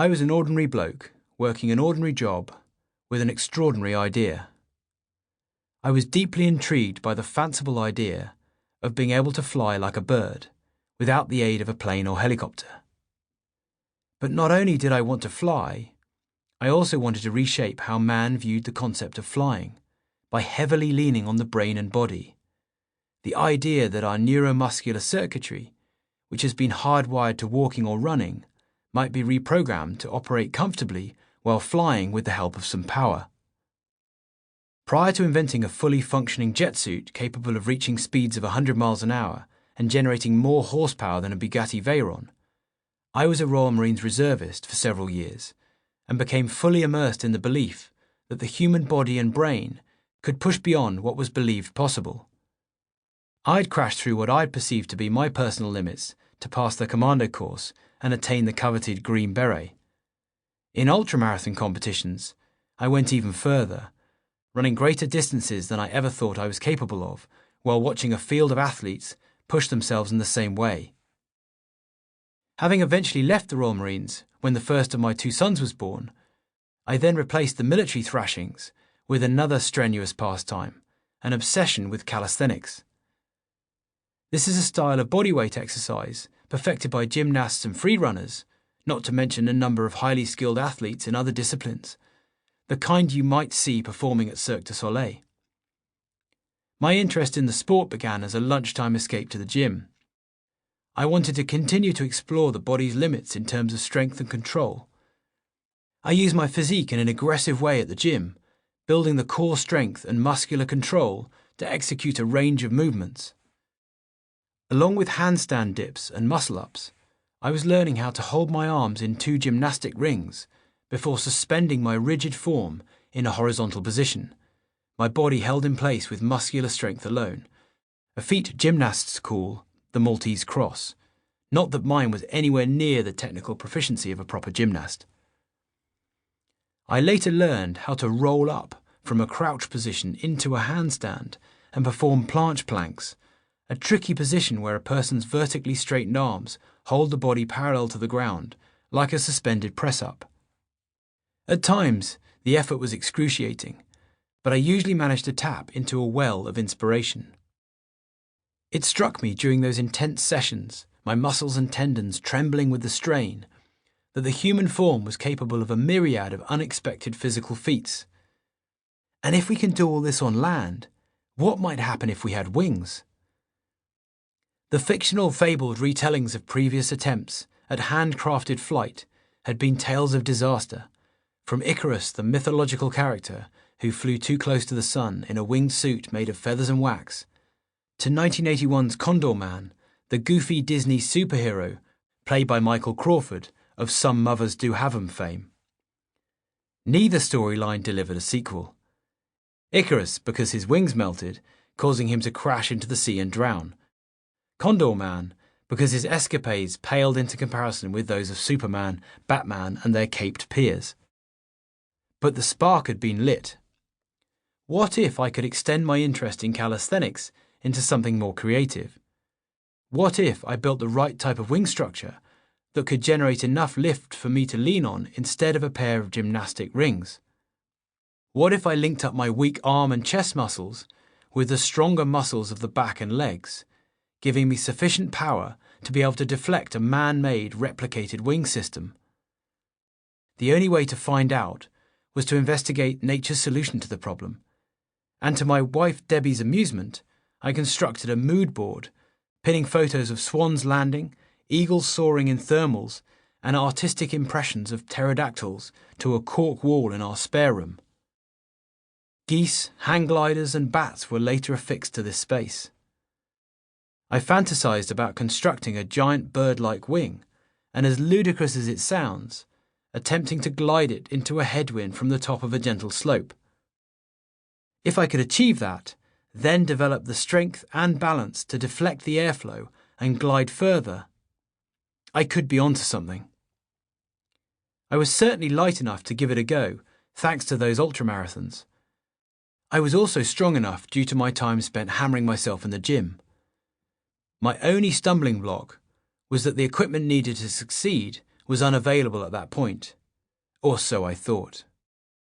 I was an ordinary bloke, working an ordinary job, with an extraordinary idea. I was deeply intrigued by the fanciful idea of being able to fly like a bird, without the aid of a plane or helicopter. But not only did I want to fly, I also wanted to reshape how man viewed the concept of flying, by heavily leaning on the brain and body. The idea that our neuromuscular circuitry, which has been hardwired to walking or running, might be reprogrammed to operate comfortably while flying with the help of some power. Prior to inventing a fully functioning jet suit capable of reaching speeds of 100 miles an hour and generating more horsepower than a Bugatti Veyron, I was a Royal Marines reservist for several years and became fully immersed in the belief that the human body and brain could push beyond what was believed possible. I'd crashed through what I'd perceived to be my personal limits to pass the commando course and attain the coveted Green Beret. In ultramarathon competitions, I went even further, running greater distances than I ever thought I was capable of, while watching a field of athletes push themselves in the same way. Having eventually left the Royal Marines when the first of my 2 sons was born, I then replaced the military thrashings with another strenuous pastime, an obsession with calisthenics. This is a style of bodyweight exercise perfected by gymnasts and freerunners, not to mention a number of highly skilled athletes in other disciplines, the kind you might see performing at Cirque du Soleil. My interest in the sport began as a lunchtime escape to the gym. I wanted to continue to explore the body's limits in terms of strength and control. I used my physique in an aggressive way at the gym, building the core strength and muscular control to execute a range of movements. Along with handstand dips and muscle-ups, I was learning how to hold my arms in 2 gymnastic rings before suspending my rigid form in a horizontal position, my body held in place with muscular strength alone, a feat gymnasts call the Maltese cross, not that mine was anywhere near the technical proficiency of a proper gymnast. I later learned how to roll up from a crouch position into a handstand and perform planche planks, a tricky position where a person's vertically straightened arms hold the body parallel to the ground, like a suspended press-up. At times, the effort was excruciating, but I usually managed to tap into a well of inspiration. It struck me during those intense sessions, my muscles and tendons trembling with the strain, that the human form was capable of a myriad of unexpected physical feats. And if we can do all this on land, what might happen if we had wings? The fictional fabled retellings of previous attempts at handcrafted flight had been tales of disaster, from Icarus, the mythological character who flew too close to the sun in a winged suit made of feathers and wax, to 1981's Condor Man, the goofy Disney superhero played by Michael Crawford of Some Mothers Do Have 'Em fame. Neither storyline delivered a sequel. Icarus because his wings melted, causing him to crash into the sea and drown. Condor Man because his escapades paled into comparison with those of Superman, Batman and their caped peers. But the spark had been lit. What if I could extend my interest in calisthenics into something more creative? What if I built the right type of wing structure that could generate enough lift for me to lean on instead of a pair of gymnastic rings? What if I linked up my weak arm and chest muscles with the stronger muscles of the back and legs, giving me sufficient power to be able to deflect a man-made replicated wing system? The only way to find out was to investigate nature's solution to the problem, and to my wife Debbie's amusement, I constructed a mood board, pinning photos of swans landing, eagles soaring in thermals, and artistic impressions of pterodactyls to a cork wall in our spare room. Geese, hang gliders, and bats were later affixed to this space. I fantasized about constructing a giant bird-like wing, and as ludicrous as it sounds, attempting to glide it into a headwind from the top of a gentle slope. If I could achieve that, then develop the strength and balance to deflect the airflow and glide further, I could be onto something. I was certainly light enough to give it a go, thanks to those ultramarathons. I was also strong enough due to my time spent hammering myself in the gym. My only stumbling block was that the equipment needed to succeed was unavailable at that point, or so I thought.